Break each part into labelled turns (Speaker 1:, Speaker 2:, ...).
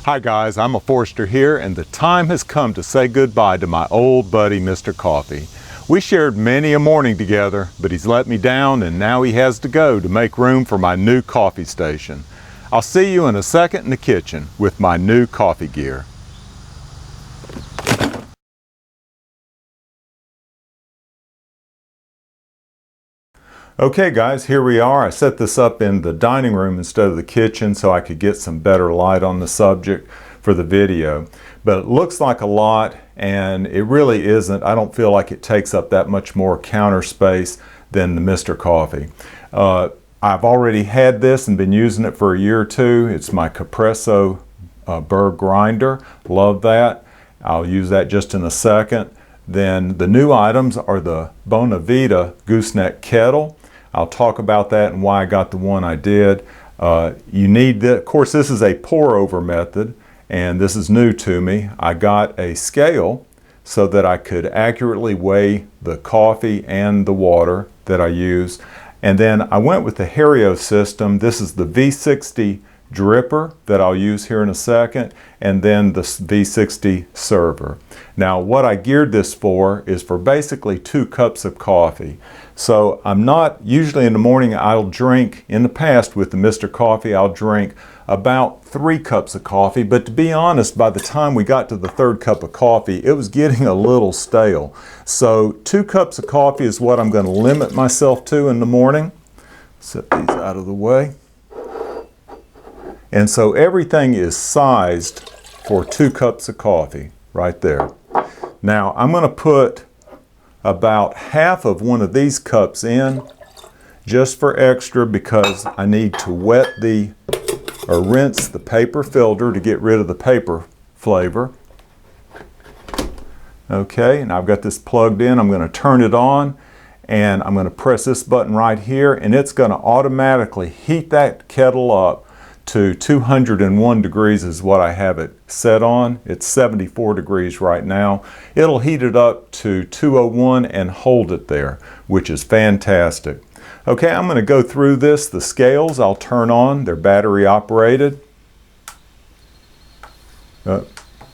Speaker 1: Hi guys, I'm a Forester here, and the time has come to say goodbye to my old buddy Mr. Coffee. We shared many a morning together, but he's let me down and now he has to go to make room for my new coffee station. I'll see you in a second in the kitchen with my new coffee gear. Okay guys, here we are. I set this up in the dining room instead of the kitchen so I could get some better light on the subject for the video. But it looks like a lot, and it really isn't. I don't feel like it takes up that much more counter space than the Mr. Coffee. I've already had this and been using it for a year or two. It's my Capresso burr grinder. Love that. I'll use that just in a second. Then the new items are the Bonavita gooseneck kettle. I'll talk about that and why I got the one I did. You need this. Of course, this is a pour over method, and this is new to me. I got a scale so that I could accurately weigh the coffee and the water that I use. And then I went with the Hario system. This is the V60 dripper that I'll use here in a second, and then the V60 server. Now what I geared this for is for basically 2 cups of coffee. So I'm not, usually in the morning I'll drink, in the past with the Mr. Coffee, I'll drink about 3 cups of coffee, but to be honest, by the time we got to the 3rd cup of coffee, it was getting a little stale. So 2 cups of coffee is what I'm going to limit myself to in the morning. Set these out of the way. And so everything is sized for 2 cups of coffee right there. Now I'm going to put about half of one of these cups in just for extra, because I need to rinse the paper filter to get rid of the paper flavor. Okay, and I've got this plugged in. I'm going to turn it on, and I'm going to press this button right here, and it's going to automatically heat that kettle up to 201 degrees is what I have it set on. It's 74 degrees right now. It'll heat it up to 201 and hold it there, which is fantastic. Okay, I'm going to go through this. The scales I'll turn on. They're battery operated.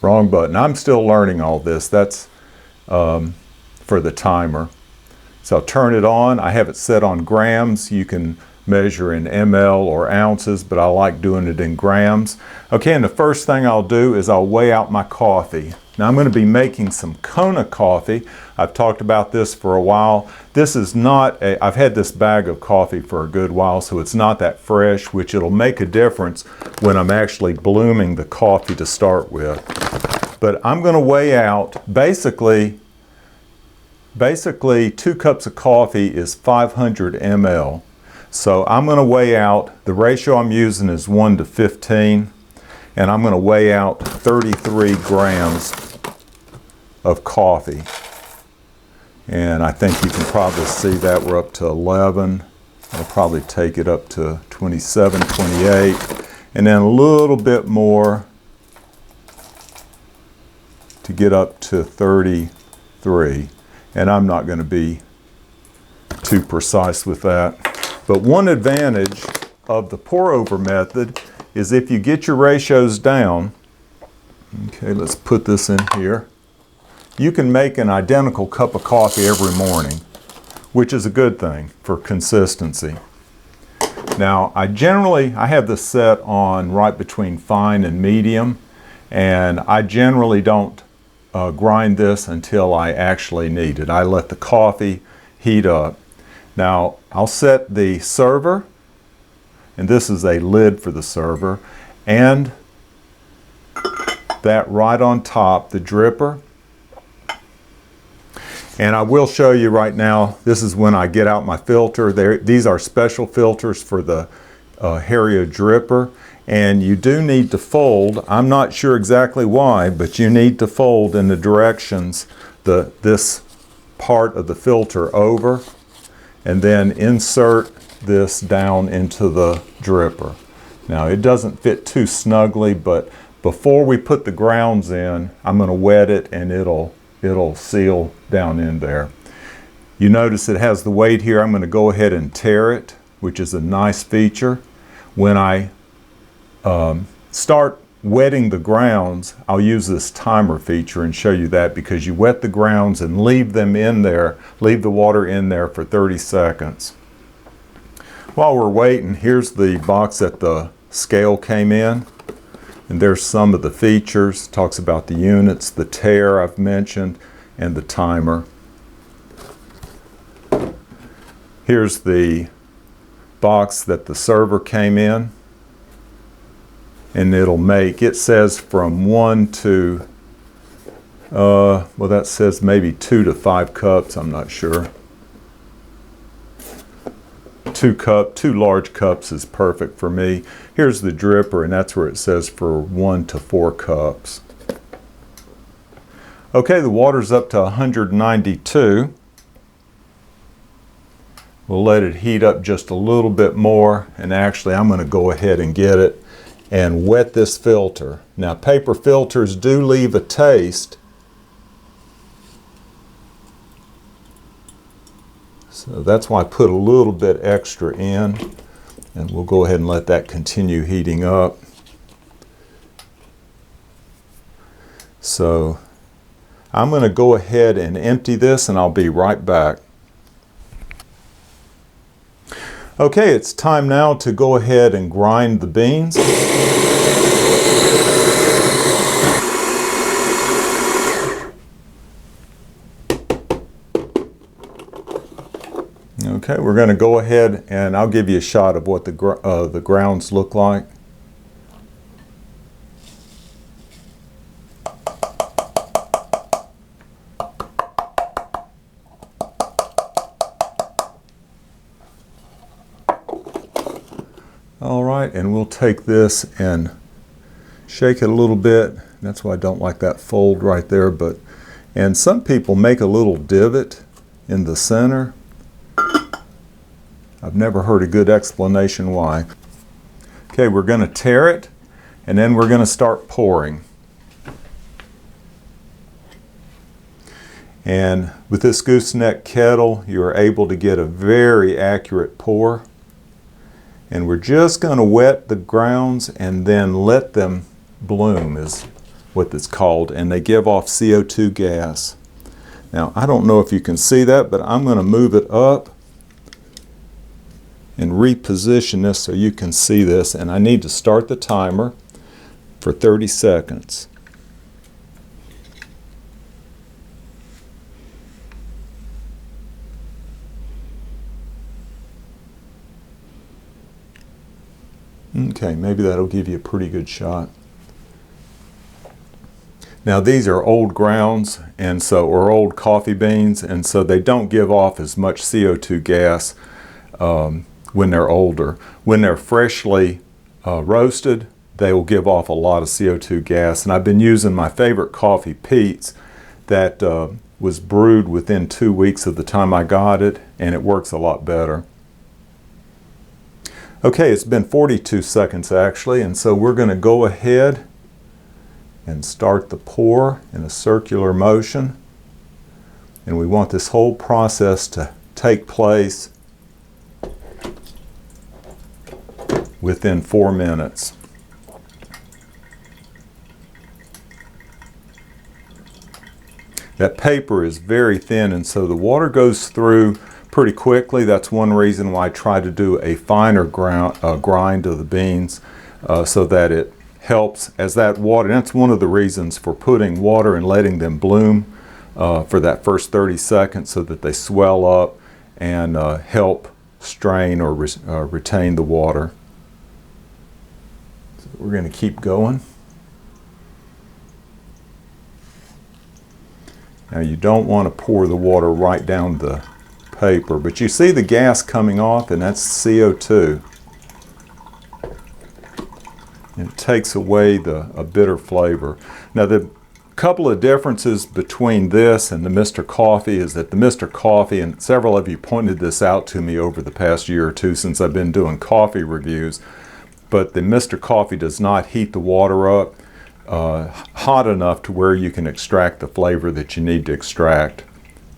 Speaker 1: Wrong button. I'm still learning all this. That's for the timer. So I'll turn it on. I have it set on grams. You can measure in ml or ounces, but I like doing it in grams. Okay, and the first thing I'll do is I'll weigh out my coffee. Now I'm going to be making some Kona coffee. I've talked about this for a while. This is not I've had this bag of coffee for a good while, so it's not that fresh, which it'll make a difference when I'm actually blooming the coffee to start with. But I'm going to weigh out basically 2 cups of coffee is 500 ml. So I'm going to weigh out, the ratio I'm using is 1 to 15, and I'm going to weigh out 33 grams of coffee. And I think you can probably see that we're up to 11. I'll probably take it up to 27, 28, and then a little bit more to get up to 33. And I'm not going to be too precise with that. But one advantage of the pour over method is if you get your ratios down, okay, let's put this in here, you can make an identical cup of coffee every morning, which is a good thing for consistency. Now I have this set on right between fine and medium, and I generally don't grind this until I actually need it. I let the coffee heat up. Now I'll set the server, and this is a lid for the server, and that right on top, the dripper. And I will show you right now, this is when I get out my filter. These are special filters for the Hario dripper, and you do need to fold. I'm not sure exactly why, but you need to fold in the directions this part of the filter over, and then insert this down into the dripper. Now it doesn't fit too snugly, but before we put the grounds in, I'm going to wet it and it'll seal down in there. You notice it has the weight here. I'm going to go ahead and tare it, which is a nice feature. When I start wetting the grounds, I'll use this timer feature and show you that, because you wet the grounds and leave them in there, leave the water in there for 30 seconds. While we're waiting, here's the box that the scale came in, and there's some of the features. It talks about the units, the tare I've mentioned, and the timer. Here's the box that the server came in, and it'll make, it says from 1 to, well, that says maybe 2 to 5 cups, I'm not sure. 2 large cups is perfect for me. Here's the dripper, and that's where it says for 1 to 4 cups. Okay, the water's up to 192. We'll let it heat up just a little bit more, and actually I'm going to go ahead and get it and wet this filter. Now, paper filters do leave a taste, so that's why I put a little bit extra in, and we'll go ahead and let that continue heating up. So I'm going to go ahead and empty this, and I'll be right back. Okay, it's time now to go ahead and grind the beans. Okay, we're going to go ahead and I'll give you a shot of what the grounds look like. All right, and we'll take this and shake it a little bit. That's why I don't like that fold right there, and some people make a little divot in the center. I've never heard a good explanation why. Okay, we're going to tare it, and then we're going to start pouring. And with this gooseneck kettle, you're able to get a very accurate pour. And we're just going to wet the grounds and then let them bloom, is what it's called, and they give off CO2 gas. Now, I don't know if you can see that, but I'm going to move it up and reposition this so you can see this, and I need to start the timer for 30 seconds. Okay, maybe that'll give you a pretty good shot. Now, these are old grounds, and so, or old coffee beans, and so they don't give off as much CO2 gas when they're older. When they're freshly roasted, they will give off a lot of CO2 gas. And I've been using my favorite coffee, Pete's, that was brewed within 2 weeks of the time I got it, and it works a lot better. Okay, it's been 42 seconds actually, and so we're going to go ahead and start the pour in a circular motion. And we want this whole process to take place within 4 minutes. That paper is very thin, and so the water goes through pretty quickly. That's one reason why I try to do a finer grind of the beans so that it helps as that water. And that's one of the reasons for putting water and letting them bloom for that first 30 seconds, so that they swell up and help strain or retain the water. So we're going to keep going. Now, you don't want to pour the water right down the paper, but you see the gas coming off, and that's CO2. And it takes away a bitter flavor. Now, the couple of differences between this and the Mr. Coffee is that the Mr. Coffee, and several of you pointed this out to me over the past year or two since I've been doing coffee reviews, but the Mr. Coffee does not heat the water up hot enough to where you can extract the flavor that you need to extract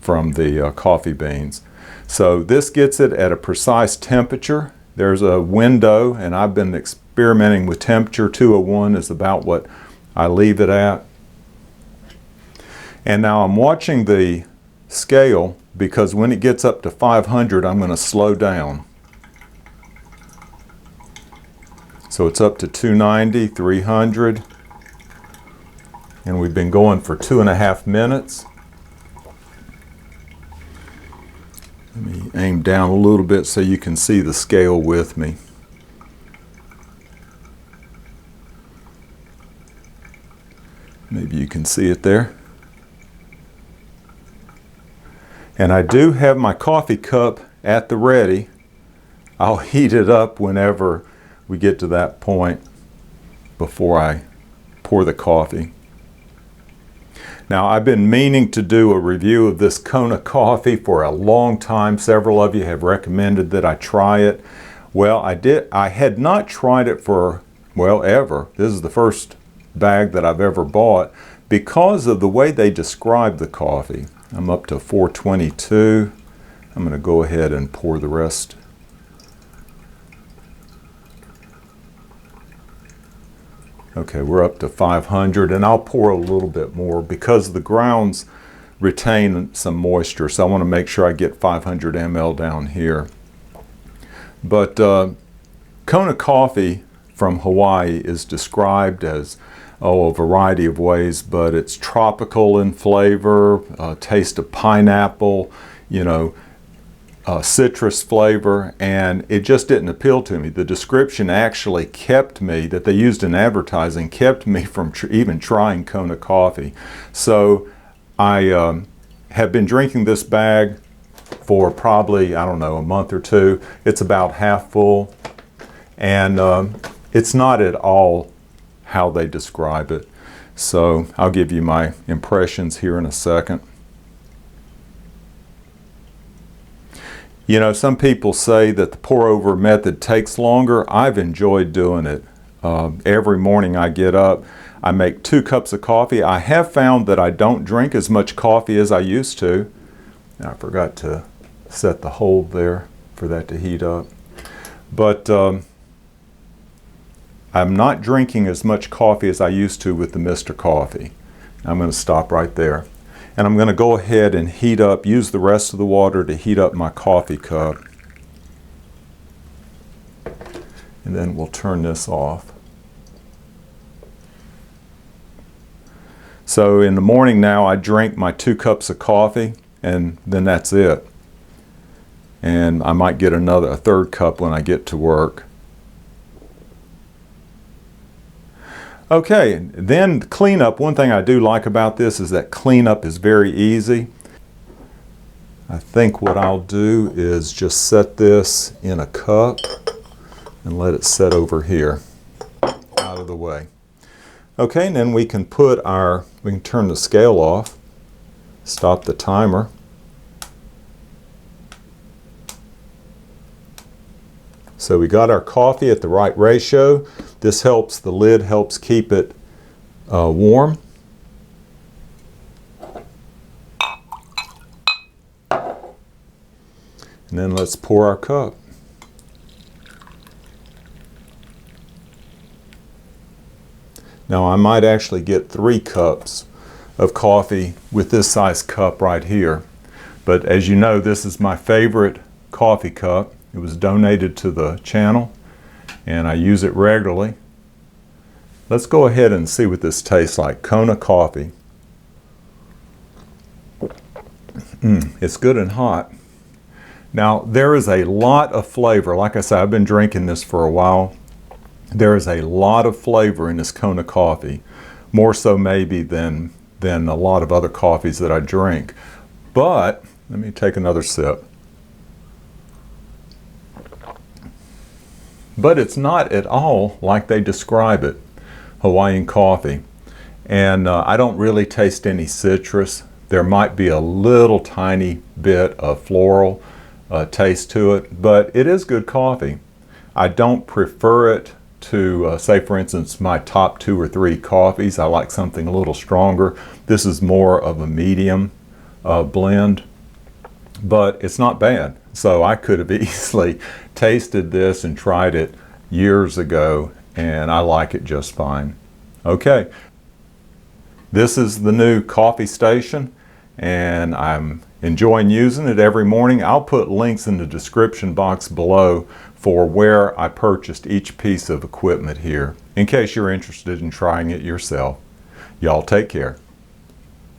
Speaker 1: from the coffee beans. So this gets it at a precise temperature. There's a window, and I've been experimenting with temperature. 201 is about what I leave it at. And now I'm watching the scale because when it gets up to 500, I'm going to slow down. So it's up to 290, 300, and we've been going for 2.5 minutes. Let me aim down a little bit so you can see the scale with me. Maybe you can see it there. And I do have my coffee cup at the ready. I'll heat it up whenever we get to that point before I pour the coffee. Now, I've been meaning to do a review of this Kona coffee for a long time. Several of you have recommended that I try it. Well, I had not tried it for, well, ever. This is the first bag that I've ever bought because of the way they describe the coffee. I'm up to 422. I'm going to go ahead and pour the rest. Okay, we're up to 500, and I'll pour a little bit more because the grounds retain some moisture, so I want to make sure I get 500 ml down here. But Kona coffee from Hawaii is described as a variety of ways, but it's tropical in flavor, taste of pineapple, citrus flavor, and it just didn't appeal to me. The description actually kept me, that they used in advertising, kept me from even trying Kona coffee. So I have been drinking this bag for probably, I don't know, a month or two. It's about half full, and it's not at all how they describe it. So I'll give you my impressions here in a second. Some people say that the pour-over method takes longer. I've enjoyed doing it. Every morning I get up, I make 2 cups of coffee. I have found that I don't drink as much coffee as I used to. I forgot to set the hold there for that to heat up. But I'm not drinking as much coffee as I used to with the Mr. Coffee. I'm going to stop right there. And I'm going to go ahead and use the rest of the water to heat up my coffee cup. And then we'll turn this off. So in the morning now, I drink my 2 cups of coffee, and then that's it. And I might get a third cup when I get to work. Okay, then cleanup. One thing I do like about this is that cleanup is very easy. I think what I'll do is just set this in a cup and let it set over here, out of the way. Okay, and then we can turn the scale off, stop the timer. So we got our coffee at the right ratio. This helps, the lid helps keep it warm. And then let's pour our cup. Now I might actually get 3 cups of coffee with this size cup right here. But as you know, this is my favorite coffee cup. It was donated to the channel, and I use it regularly. Let's go ahead and see what this tastes like. Kona coffee. It's good and hot. Now, there is a lot of flavor. Like I said, I've been drinking this for a while. There is a lot of flavor in this Kona coffee, more so maybe than a lot of other coffees that I drink. But, let me take another sip. But it's not at all like they describe it, Hawaiian coffee. And I don't really taste any citrus. There might be a little tiny bit of floral taste to it, but it is good coffee. I don't prefer it to, say for instance, my top 2 or 3 coffees. I like something a little stronger. This is more of a medium blend, but it's not bad. So I could have easily tasted this and tried it years ago and I like it just fine. Okay, this is the new coffee station, and I'm enjoying using it every morning. I'll put links in the description box below for where I purchased each piece of equipment here, in case you're interested in trying it yourself. Y'all take care.